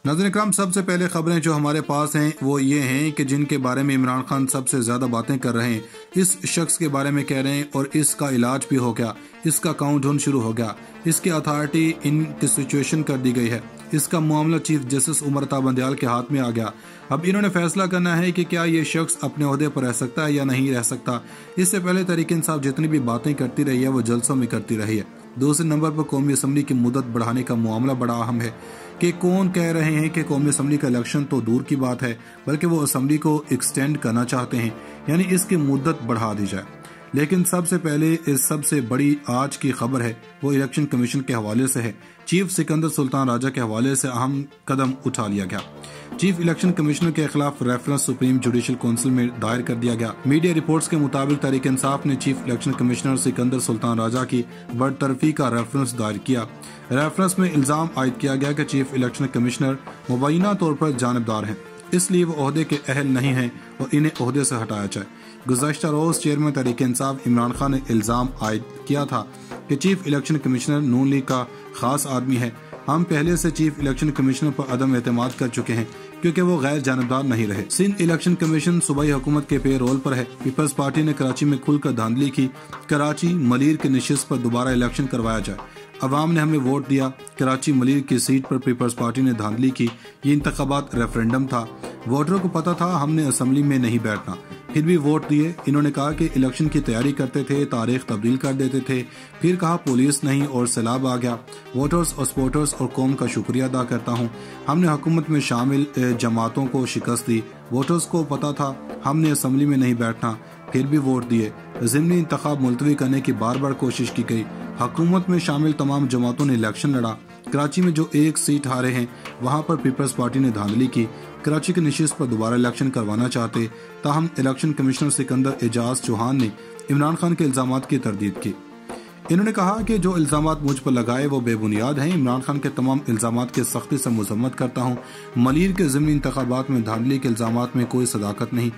नाज़रीन इकराम, सबसे पहले खबरें जो हमारे पास हैं वो ये हैं कि जिनके बारे में इमरान खान सबसे ज़्यादा बातें कर रहे हैं, इस शख्स के बारे में कह रहे हैं और इसका इलाज भी हो गया, इसका काउंटडाउन शुरू हो गया, इसकी अथॉरिटी इनकी सिचुएशन कर दी गई है, इसका मामला चीफ जस्टिस उमर अता बंदयाल के हाथ में आ गया। अब इन्होंने फैसला करना है कि क्या ये शख्स अपने ओहदे पर रह सकता है या नहीं रह सकता। इससे पहले तहरीक इंसाफ जितनी भी बातें करती रही है वो जलसों में करती रही है। दूसरे नंबर पर कौमी असम्बली की मुद्दत बढ़ाने का मामला बड़ा अहम है कि कौन कह रहे हैं कि कौमी असम्बली का इलेक्शन तो दूर की बात है, बल्कि वो असम्बली को एक्सटेंड करना चाहते हैं, यानी इसकी मुद्दत बढ़ा दी जाए। लेकिन सबसे पहले इस सबसे बड़ी आज की खबर है वो इलेक्शन कमीशन के हवाले से है। चीफ सिकंदर सुल्तान राजा के हवाले से अहम कदम उठा लिया गया। चीफ इलेक्शन कमिश्नर के खिलाफ रेफरेंस सुप्रीम जुडिशल काउंसिल में दायर कर दिया गया। मीडिया रिपोर्ट्स के मुताबिक तहरीक इंसाफ ने chief election commissioner Sikandar Sultan Raja की बरतरफी का रेफरेंस दायर किया। रेफरेंस में इल्जाम आयद किया गया कि चीफ इलेक्शन कमिश्नर मुबैना तौर पर जानबदार हैं, इसलिए वो ओहदे के अहल नहीं हैं और इन्हें ओहदे से हटाया जाए। गुज़श्ता रोज चेयरमैन तहरीक इंसाफ इमरान खान ने इल्जाम आयद किया था कि चीफ इलेक्शन कमिश्नर नून लीग का खास आदमी है। हम पहले से चीफ इलेक्शन कमिश्नर पर अदम एतमाद कर चुके हैं क्योंकि वो गैर जानबदार नहीं रहे। सिंध इलेक्शन कमीशन सूबाई हुकूमत के पे रोल पर है। पीपल्स पार्टी ने कराची में खुलकर धांधली की। कराची मलीर के नशिस्त पर दोबारा इलेक्शन करवाया जाए। अवाम ने हमें वोट दिया। कराची मलीर की सीट पर पीपल्स पार्टी ने धांधली की। ये इंतखाबात रेफरेंडम था। वोटरों को पता था हमने असम्बली में नहीं बैठना, फिर भी वोट दिए। इन्होंने कहा कि इलेक्शन की तैयारी करते थे, तारीख तब्दील कर देते थे, फिर कहा पुलिस नहीं और सैलाब आ गया। वोटर्स और सपोर्टर्स और कौम का शुक्रिया अदा करता हूँ। हमने हुकूमत में शामिल जमातों को शिकस्त दी। वोटर्स को पता था हमने असम्बली में नहीं बैठना, फिर भी वोट दिए। ज़िमनी इंतखाब मुलतवी करने की बार बार कोशिश की गई। हुकूमत में शामिल तमाम जमातों ने इलेक्शन लड़ा। कराची में जो एक सीट हारे हैं वहाँ पर पीपल्स पार्टी ने धांधली की। कराची के नशिस्त पर दोबारा इलेक्शन करवाना चाहते, ताहम इलेक्शन कमिश्नर सिकंदर एजाज चौहान ने इमरान खान के इल्जामात की तरदीद की। इन्होंने कहा कि जो इल्जामात मुझ पर लगाए वो बेबुनियाद हैं। इमरान खान के तमाम इल्जामात की सख्ती से मजम्मत करता हूँ। मलीर के ज़िमनी इंतखाबात में धांधली के इल्जामात में कोई सदाकत नहीं।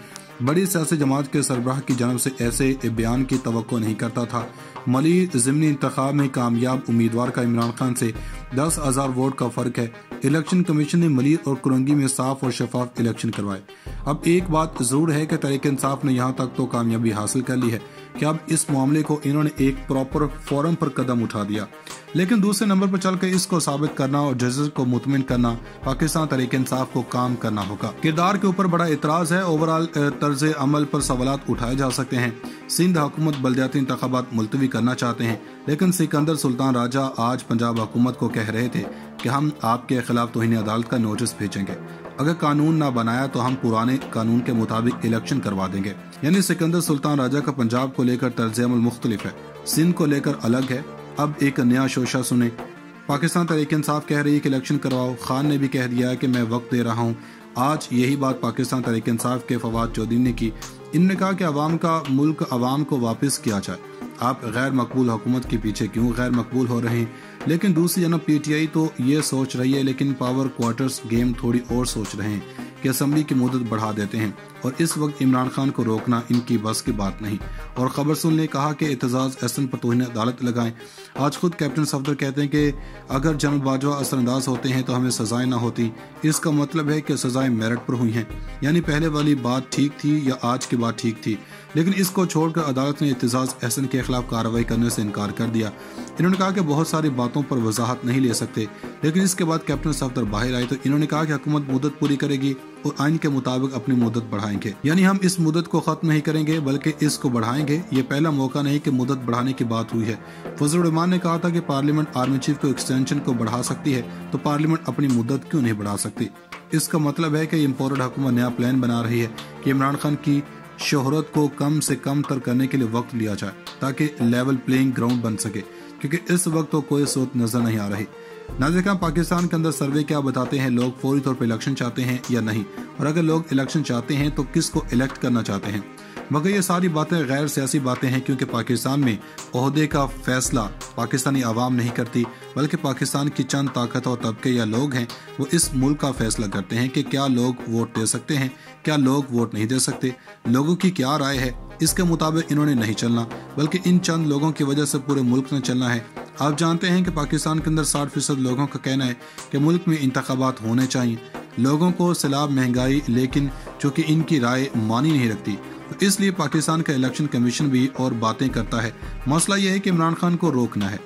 बड़ी सियासी जमात के सरबराह की जानब से ऐसे बयान की तवक्को नहीं करता था। मलीर ज़िमनी इंतखाब में कामयाब उम्मीदवार का इमरान खान से 10,000 वोट का फर्क है। इलेक्शन कमीशन ने मलीर और कुरंगी में साफ और शफाफ इलेक्शन करवाए। अब एक बात जरूर है कि तहरीक इंसाफ ने यहाँ तक तो कामयाबी हासिल कर ली है कि अब इस मामले को इन्होंने एक प्रॉपर फोरम पर कदम उठा दिया। लेकिन दूसरे नंबर पर चलकर इसको साबित करना और जजेस को मुतमिन करना पाकिस्तान तहरीक इंसाफ को काम करना होगा। किरदार के ऊपर बड़ा इतराज है। ओवरऑल तर्ज अमल पर सवालात उठाए जा सकते हैं। सिंध हुकूमत बल्दियाती इंतखाबात मुलतवी करना चाहते हैं, लेकिन सिकंदर सुल्तान राजा आज पंजाब हुकूमत को कह रहे थे कि हम आपके खिलाफ तौहीन अदालत का नोटिस भेजेंगे। अगर कानून ना बनाया तो हम पुराने कानून के मुताबिक इलेक्शन करवा देंगे। यानी सिकंदर सुल्तान राजा का पंजाब को लेकर तर्ज अमल मुख्तलिफ है, सिंध को लेकर अलग है। अब एक नया शोशा सुने। पाकिस्तान तहरीक इंसाफ कह रही है कि इलेक्शन करवाओ। खान ने भी कह दिया है कि मैं वक्त दे रहा हूँ। आज यही बात पाकिस्तान तहरीक इंसाफ के फवाद चौधरी ने की। इन्होंने कहा कि अवाम का मुल्क अवाम को वापस किया जाए। आप गैर मकबूल हुकूमत के पीछे क्यों गैर मकबूल हो रहे हैं? लेकिन दूसरी जानब पीटीआई तो ये सोच रही है, लेकिन पावर क्वार्टर्स गेम थोड़ी और सोच रहे हैं कि असम्बली की मुद्दत बढ़ा देते हैं और इस वक्त इमरान खान को रोकना इनकी बस की बात नहीं। और खबर सुन ने कहा कि एतजाज एहसन पर तौहीन अदालत लगाएं। आज खुद कैप्टन सफदर कहते हैं कि अगर जनरल बाजवा असरअंदाज होते हैं तो हमें सजाएं ना होती। इसका मतलब है कि सजाएं मेरिट पर हुई हैं। यानी पहले वाली बात ठीक थी या आज की बात ठीक थी, लेकिन इसको छोड़कर अदालत ने एतजाज एहसन के खिलाफ कार्रवाई करने से इनकार कर दिया। इन्होंने कहा कि बहुत सारी बातों पर वजाहत नहीं ले सकते, लेकिन इसके बाद कैप्टन सफदर बाहर आए तो इन्होंने कहा कि हुकूमत मुद्दत पूरी करेगी और आइन के मुताबिक अपनी मुद्दत बढ़ाएंगे। यानी हम इस मुद्दत को खत्म नहीं करेंगे बल्कि इसको बढ़ाएंगे। ये पहला मौका नहीं कि मुद्दत बढ़ाने की बात हुई है। फजलुर रहमान ने कहा था कि पार्लियामेंट आर्मी चीफ को एक्सटेंशन को बढ़ा सकती है, तो पार्लियामेंट अपनी मुद्दत क्यों नहीं बढ़ा सकती? इसका मतलब है कि इम्पोर्टेड हुकूमत नया प्लान बना रही है कि इमरान खान की शोहरत को कम से कम तर करने के लिए वक्त लिया जाए ताकि लेवल प्लेइंग ग्राउंड बन सके, क्योंकि इस वक्त तो कोई सूरत नजर नहीं आ रही। नाज़रीन, पाकिस्तान के अंदर सर्वे क्या बताते हैं? लोग फौरी तौर पर इलेक्शन चाहते हैं या नहीं, और अगर लोग इलेक्शन चाहते हैं तो किसको इलेक्ट करना चाहते हैं? मगर ये सारी बातें गैर सियासी बातें हैं, क्योंकि पाकिस्तान में ओहदे का फैसला पाकिस्तानी आवाम नहीं करती, बल्कि पाकिस्तान की चंद ताकत और तबके या लोग हैं वो इस मुल्क का फैसला करते हैं कि क्या लोग वोट दे सकते हैं, क्या लोग वोट नहीं दे सकते। लोगों की क्या राय है इसके मुताबिक इन्होंने नहीं चलना, बल्कि इन चंद लोगों की वजह से पूरे मुल्क ने चलना है। आप जानते हैं कि पाकिस्तान के अंदर 60% लोगों का कहना है कि मुल्क में इंतखाबात होने चाहिए। लोगों को सैलाब, महंगाई, लेकिन चूँकि इनकी राय मानी नहीं रखती तो इसलिए पाकिस्तान का इलेक्शन कमीशन भी और बातें करता है। मसला यह है कि इमरान खान को रोकना है,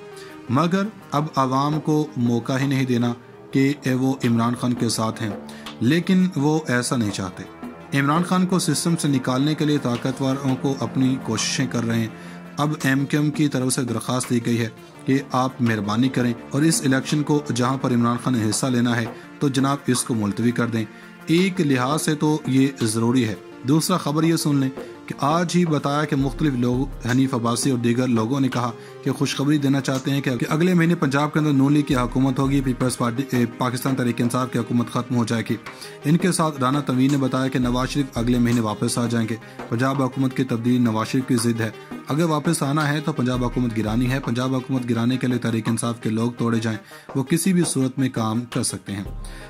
मगर अब आवाम को मौका ही नहीं देना कि वो इमरान खान के साथ हैं, लेकिन वो ऐसा नहीं चाहते। इमरान खान को सिस्टम से निकालने के लिए ताकतवरों को अपनी कोशिशें कर रहे हैं। अब MQM की तरफ से दरख्वास्त दी गई है कि आप मेहरबानी करें और इस इलेक्शन को जहां पर इमरान खान ने हिस्सा लेना है तो जनाब इसको मुलतवी कर दें। एक लिहाज से तो ये ज़रूरी है। दूसरा खबर ये सुन लें कि आज ही बताया कि मुख्तलिफ लोग, हनीफ अब्बासी और दीगर लोगों ने कहा कि खुशखबरी देना चाहते हैं कि अगले महीने पंजाब के अंदर नून लीग की हुकूमत होगी, पीपल्स पार्टी पाकिस्तान तहरीक इंसाफ की हुकूमत खत्म हो जाएगी। इनके साथ राना तनवीर ने बताया कि नवाज शरीफ अगले महीने वापस आ जाएंगे। पंजाब हुकूमत की तब्दीली नवाज शरीफ की जिद है। अगर वापस आना है तो पंजाब हुकूमत गिरानी है। पंजाब हुकूमत गिराने के लिए तहरीक इंसाफ के लोग तोड़े जाएं, वो किसी भी सूरत में काम कर सकते हैं।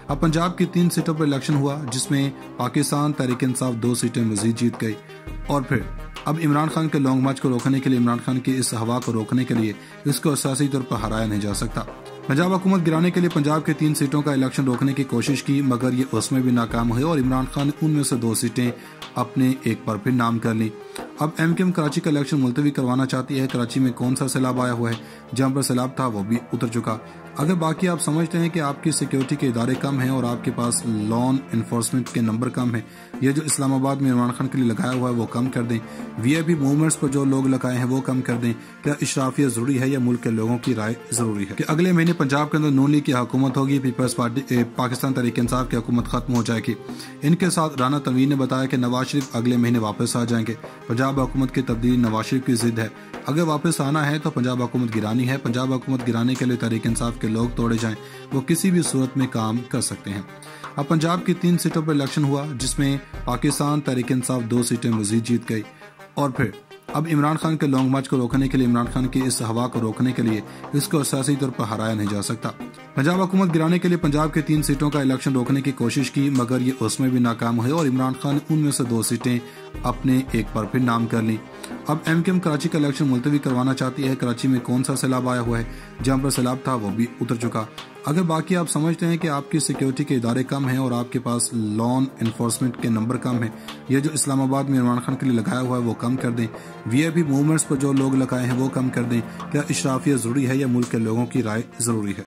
अब पंजाब की 3 सीटों पर इलेक्शन हुआ, जिसमें पाकिस्तान तहरीक इंसाफ 2 सीटें मजीद जीत गई। और फिर अब इमरान खान के लॉन्ग मार्च को रोकने के लिए, इमरान खान की इस हवा को रोकने के लिए इसको सियासी तौर पर हराया नहीं जा सकता। पंजाब हुकूमत गिराने के लिए पंजाब के 3 सीटों का इलेक्शन रोकने की कोशिश की, मगर ये उसमें भी नाकाम हुए और इमरान खान ने उनमें से 2 सीटें अपने एक बार फिर नाम कर ली। अब MQM कराची का इलेक्शन मुलतवी करवाना चाहती है। कराची में कौन सा सैलाब आया हुआ है, जहाँ पर सैलाब था वो भी उतर चुका। अगर बाकी आप समझते हैं कि आपकी सिक्योरिटी के इदारे कम हैं और आपके पास लॉ एनफोर्समेंट के नंबर कम है, ये जो इस्लामाबाद में इमरान खान के लिए लगाया हुआ है वो कम कर दें। VIP मूवमेंट्स पर जो लोग लगाए हैं वो कम कर दें। क्या इशराफिया जरूरी है या मुल्क के लोगों की राय जरूरी है? कि अगले महीने पंजाब के अंदर नून लीग की हुकूमत होगी, पीपल्स पार्टी पाकिस्तान तहरीक इंसाफ की हुकूमत खत्म हो जाएगी। इनके साथ राना तनवीर ने बताया कि नवाज शरीफ अगले महीने वापस आ जाएंगे। पंजाब हुकूमत की तब्दीली नवाज शरीफ की जिद है। अगर वापस आना है तो पंजाब हुकूमत गिरानी है। पंजाब हुकूमत गिराने के लिए तहरीक इंसाफ के लोग तोड़े जाएं, वो किसी भी सूरत में काम कर सकते हैं। अब पंजाब की 3 सीटों पर इलेक्शन हुआ, जिसमें पाकिस्तान तहरीक इंसाफ 2 सीटें मजीद जीत गई। और फिर अब इमरान खान के लॉन्ग मार्च को रोकने के लिए, इमरान खान की इस हवा को रोकने के लिए इसको सियासी तौर पर हराया नहीं जा सकता। पंजाब हुकूमत गिराने के लिए पंजाब के 3 सीटों का इलेक्शन रोकने की कोशिश की, मगर ये उसमें भी नाकाम हुए और इमरान खान ने उनमें से 2 सीटें अपने एक बार फिर नाम कर ली। अब MQM कराची का इलेक्शन मुलतवी करवाना चाहती है। कराची में कौन सा सैलाब आया हुआ है, जहाँ पर सैलाब था वो भी उतर चुका। अगर बाकी आप समझते हैं कि आपकी सिक्योरिटी के इदारे कम हैं और आपके पास लॉ एनफोर्समेंट के नंबर कम है, ये जो इस्लामाबाद में इमरान खान के लिए लगाया हुआ है वो कम कर दें। VIP मूवमेंट्स पर जो लोग लगाए हैं वो कम कर दें। क्या इशराफिया जरूरी है या मुल्क के लोगों की राय जरूरी है?